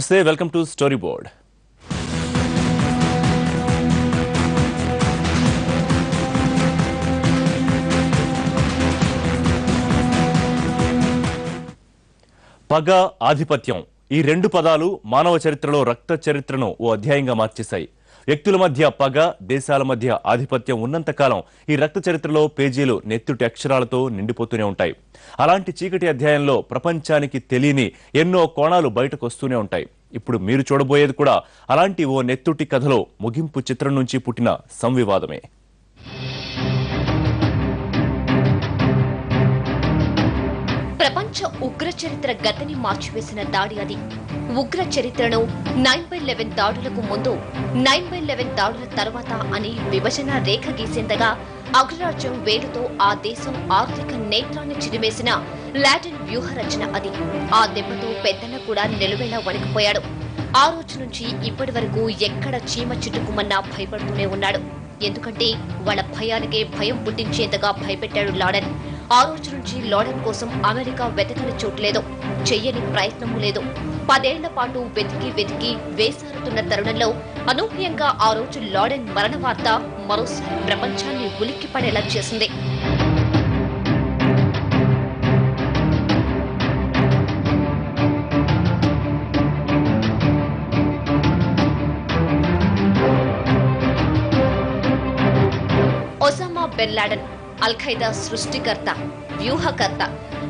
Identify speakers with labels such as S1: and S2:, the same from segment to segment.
S1: నమస్తే, welcome to story board. పగ, ఆధిపత్యం ఈ రెండు పదాలు మానవ చరిత్రలో రక్త చరిత్రను ఓ అధ్యాయంగా మార్చేశాయి. వ్యక్తుల మధ్య పగ, దేశాల మధ్య ఆధిపత్యం ఉన్నంతకాలం ఈ రక్త చరిత్రలో పేజీలు నెత్తుటి అక్షరాలతో నిండిపోతూనే ఉంటాయి. అలాంటి చీకటి అధ్యాయంలో ప్రపంచానికి తెలియని ఎన్నో కోణాలు బయటకు వస్తూనే ఉంటాయి. ఇప్పుడు మీరు చూడబోయేది కూడా అలాంటి ఓ నెత్తుటి కథలో ముగింపు చిత్రం నుంచి పుట్టిన సంవివాదమే.
S2: ప్రపంచ ఉగ్ర చరిత్ర గతిని మార్చివేసిన దాడి అది. ఉగ్ర చరిత్రను 9/11 దాడులకు ముందు, 9/11 దాడుల తర్వాత అని విభజన రేఖ గీసేంతగా అగ్రరాజ్యం వేలుతో ఆ దేశం ఆర్థిక నేత్రాన్ని చిదిమేసిన లాడెన్ వ్యూహ రచన అది. ఆ దెబ్బతో పెద్దన్న కూడా నిలువెలా వణికిపోయాడు. ఆ రోజు నుంచి ఇప్పటి వరకు ఎక్కడ చీమ చిట్టుకుమన్నా భయపడుతూనే ఉన్నాడు. ఎందుకంటే వాళ్ళ భయానికే భయం పుట్టించేంతగా భయపెట్టాడు లాడెన్. ఆ రోజు నుంచి లాడెన్ కోసం అమెరికా వెతకని చోటు లేదు, చెయ్యని ప్రయత్నము లేదు. 10 ఏళ్ల పాటు వెతికి వేసారుతున్న తరుణంలో అనూహ్యంగా ఆ రోజు లాడెన్ మరణ వార్త మరోసారి ప్రపంచాన్ని ఉలిక్కిపడేలా చేసింది. ఒసామా బిన్ లాడెన్ అల్-ఖైదా సృష్టికర్త, వ్యూహకర్త,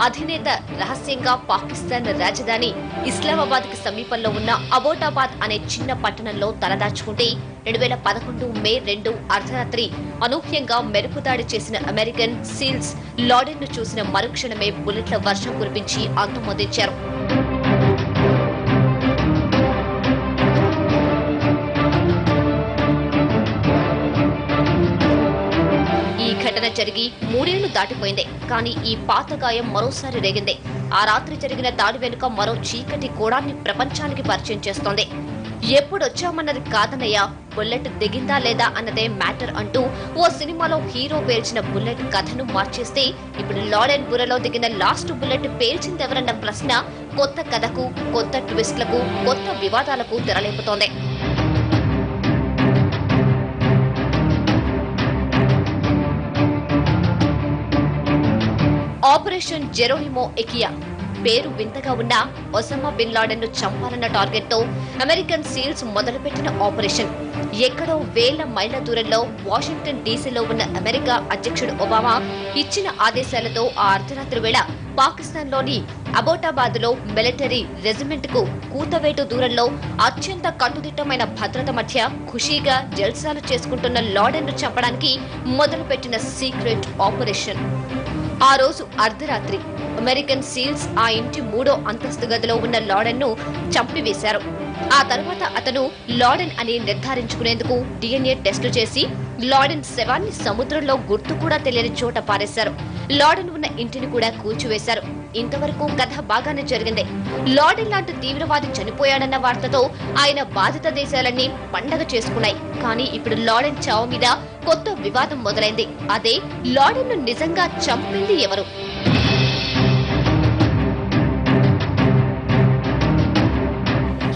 S2: అధినేత రహస్యంగా పాకిస్తాన్ రాజధాని ఇస్లామాబాద్ కి సమీపంలో ఉన్న అబోటాబాద్ అనే చిన్న పట్టణంలో తలదాచుకుంటే 2011 మే 2 అర్ధరాత్రి అనూహ్యంగా మెరుపుదాడి చేసిన అమెరికన్ సీల్స్ లాడెన్ ను చూసిన మరుక్షణమే బుల్లెట్ల వర్షం కురిపించి అంతమొందించారు. ఘటన జరిగి 3 ఏళ్లు దాటిపోయింది. కానీ ఈ పాత గాయం మరోసారి రేగింది. ఆ రాత్రి జరిగిన దాడి వెనుక మరో చీకటి కోణాన్ని ప్రపంచానికి పరిచయం చేస్తోంది. ఎప్పుడొచ్చామన్నది కాదనయ్యా, బుల్లెట్ దిగిందా లేదా అన్నదే మ్యాటర్ అంటూ ఓ సినిమాలో హీరో పేల్చిన బుల్లెట్ కథను మార్చేస్తే ఇప్పుడు లాడెన్ బుర్రలో దిగిన లాస్ట్ బుల్లెట్ పేల్చిందెవరన్న ప్రశ్న కొత్త కథకు, కొత్త ట్విస్ట్లకు, కొత్త వివాదాలకు తెరలేపుతోంది. ఆపరేషన్ జెరోనిమో ఎకియా పేరు వింతగా ఉన్న ఒసామా బిన్ లాడెన్ ను చంపాలన్న టార్గెట్ తో అమెరికన్ సీల్స్ మొదలుపెట్టిన ఆపరేషన్ ఎక్కడో వేల మైళ్ల దూరంలో వాషింగ్టన్ డీసీలో ఉన్న అమెరికా అధ్యక్షుడు ఒబామా ఇచ్చిన ఆదేశాలతో ఆ అర్ధరాత్రి వేళ పాకిస్తాన్ లోని అబోటాబాద్ లో మిలిటరీ రెజిమెంట్ కు కూతవేటు దూరంలో అత్యంత కట్టుదిట్టమైన భద్రత మధ్య ఖుషీగా జల్సాలు చేసుకుంటున్న లాడెన్ ను చంపడానికి మొదలుపెట్టిన సీక్రెట్ ఆపరేషన్. ఆ రోజు అర్ధరాత్రి అమెరికన్ సీల్స్ ఆ ఇంటి 3వ అంతస్తు గదిలో ఉన్న లాడెన్ ను చంపివేశారు. ఆ తర్వాత అతను లాడెన్ అని నిర్ధారించుకునేందుకు DNA టెస్టులు చేసి లాడెన్ శవాన్ని సముద్రంలో గుర్తు కూడా తెలియని చోట పారేశారు. లాడెన్ ఉన్న ఇంటిని కూడా కూల్చివేశారు. ఇంతవరకు కథ బాగానే జరిగింది. లాడెన్ లాంటి తీవ్రవాది చనిపోయాడన్న వార్తతో ఆయన బాధిత దేశాలన్నీ పండగ చేసుకున్నాయి. కానీ ఇప్పుడు లాడెన్ చావు మీద కొత్త వివాదం మొదలైంది. అదే లాడెన్ ను నిజంగా చంపింది ఎవరు?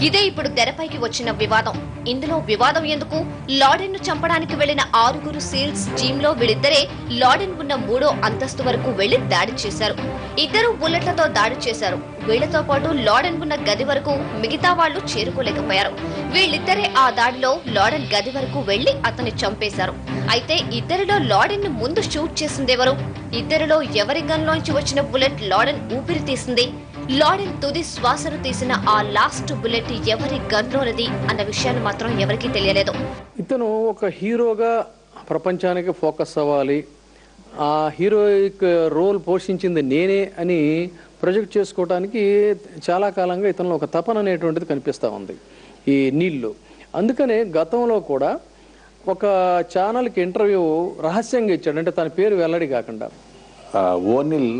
S2: ఇదే ఇప్పుడు తెరపైకి వచ్చిన వివాదం. ఇందులో వివాదం ఎందుకు? లాడెన్ ను చంపడానికి వెళ్లిన 6 సీల్స్ టీమ్ లో వీళ్ళిద్దరే లాడెన్ ఉన్న 3వ అంతస్తు వరకు వెళ్లి దాడి చేశారు. ఇద్దరు బుల్లెట్లతో దాడి చేశారు. వీళ్లతో పాటు లాడెన్ ఉన్న గది వరకు మిగతా వాళ్లు చేరుకోలేకపోయారు. వీళ్ళిద్దరే ఆ దాడిలో లాడెన్ గది వరకు వెళ్లి అతన్ని చంపేశారు. అయితే ఇద్దరిలో లాడెన్ ను ముందు షూట్ చేసిందెవరు? ఇద్దరిలో ఎవరి గన్లోంచి వచ్చిన బుల్లెట్ లాడెన్ ఊపిరి తీసింది? లాడెన్ తుది శ్వాసను తీసిన ఆ లాస్ట్ బుల్లెట్ ఎవరి గన్లోనది అన్న విషయాలు మాత్రం ఎవరికీ తెలియలేదు.
S3: ఇతను ఒక హీరోగా ప్రపంచానికి ఫోకస్ అవ్వాలి, ఆ హీరోయిక్ రోల్ పోషించింది నేనే అని ప్రొజెక్ట్ చేసుకోవడానికి చాలా కాలంగా ఇతనిలో ఒక తపన అనేటువంటిది కనిపిస్తూ ఉంది ఈ నీళ్ళు. అందుకనే గతంలో కూడా ఒక ఛానల్కి ఇంటర్వ్యూ రహస్యంగా ఇచ్చాడు, అంటే తన పేరు వెల్లడి కాకుండా.
S4: ఓనిల్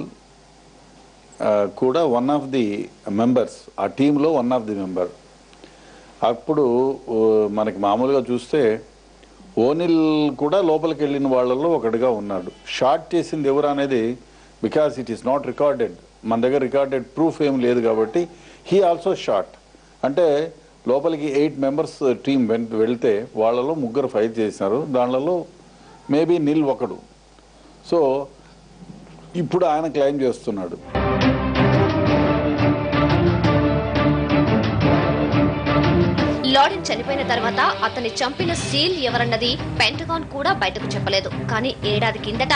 S4: కూడా వన్ ఆఫ్ ది మెంబర్స్, ఆ టీంలో వన్ ఆఫ్ ది మెంబర్. అప్పుడు మనకి మామూలుగా చూస్తే ఓనిల్ కూడా లోపలికి వెళ్ళిన వాళ్ళలో ఒకటిగా ఉన్నాడు. షాట్ చేసింది ఎవరు అనేది because it is not recorded, మన దగ్గర రికార్డెడ్ ప్రూఫ్ ఏం లేదు కాబట్టి హీ ఆల్సో షాట్. అంటే లోపలికి 8 మెంబర్స్ టీం వెళ్తే వాళ్ళలో 3 ఫైట్ చేసినారు, దానిలో మేబీ నిల్ ఒకడు. సో ఇప్పుడు ఆయన క్లెయిమ్ చేస్తున్నాడు.
S2: లాడెన్ చనిపోయిన తర్వాత అతన్ని చంపిన సీల్ ఎవరన్నది పెంటగాన్ కూడా బయటకు చెప్పలేదు. కానీ ఏడాది కిందట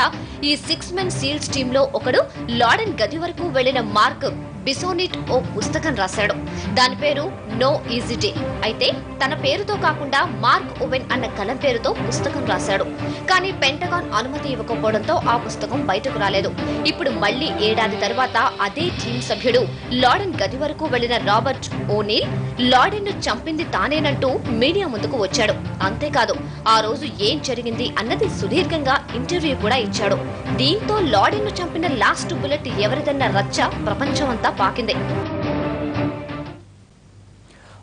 S2: ఈ 6 మెన్ సీల్స్ టీంలో ఒకడు లాడెన్ గది వరకు వెళ్లిన మార్క్ బిసోనిట్ ఓ పుస్తకం రాశాడు. దాని పేరు నో ఈజీ డే. అయితే తన పేరుతో కాకుండా మార్క్ ఓవెన్ అన్న కలం పేరుతో పుస్తకం రాశాడు. కానీ పెంటగాన్ అనుమతి ఇవ్వకపోవడంతో ఆ పుస్తకం బయటకు రాలేదు. ఇప్పుడు మళ్లీ ఏడాది తర్వాత అదే టీం సభ్యుడు లాడెన్ గది వరకు వెళ్లిన రాబర్ట్ ఓనీల్ లాడెన్ ను చంపింది తానేనంటూ మీడియా ముందుకు వచ్చాడు. అంతేకాదు ఆ రోజు ఏం జరిగింది అన్నది సుదీర్ఘంగా ఇంటర్వ్యూ కూడా ఇచ్చాడు. దీంతో లాడెన్ ను చంపిన లాస్ట్ బుల్లెట్ ఎవరిదన్న రచ్చ ప్రపంచమంతా పాకింది.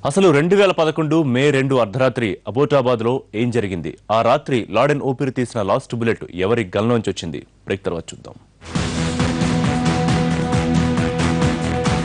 S1: అసలు 2011 మే 2 అర్ధరాత్రి అబోటాబాద్ లో ఏం జరిగింది? ఆ రాత్రి లాడెన్ ఊపిరి తీసిన లాస్ట్ బుల్లెట్ ఎవరి గల్లోంచి వచ్చింది? బ్రేక్ తర్వాత చూద్దాం.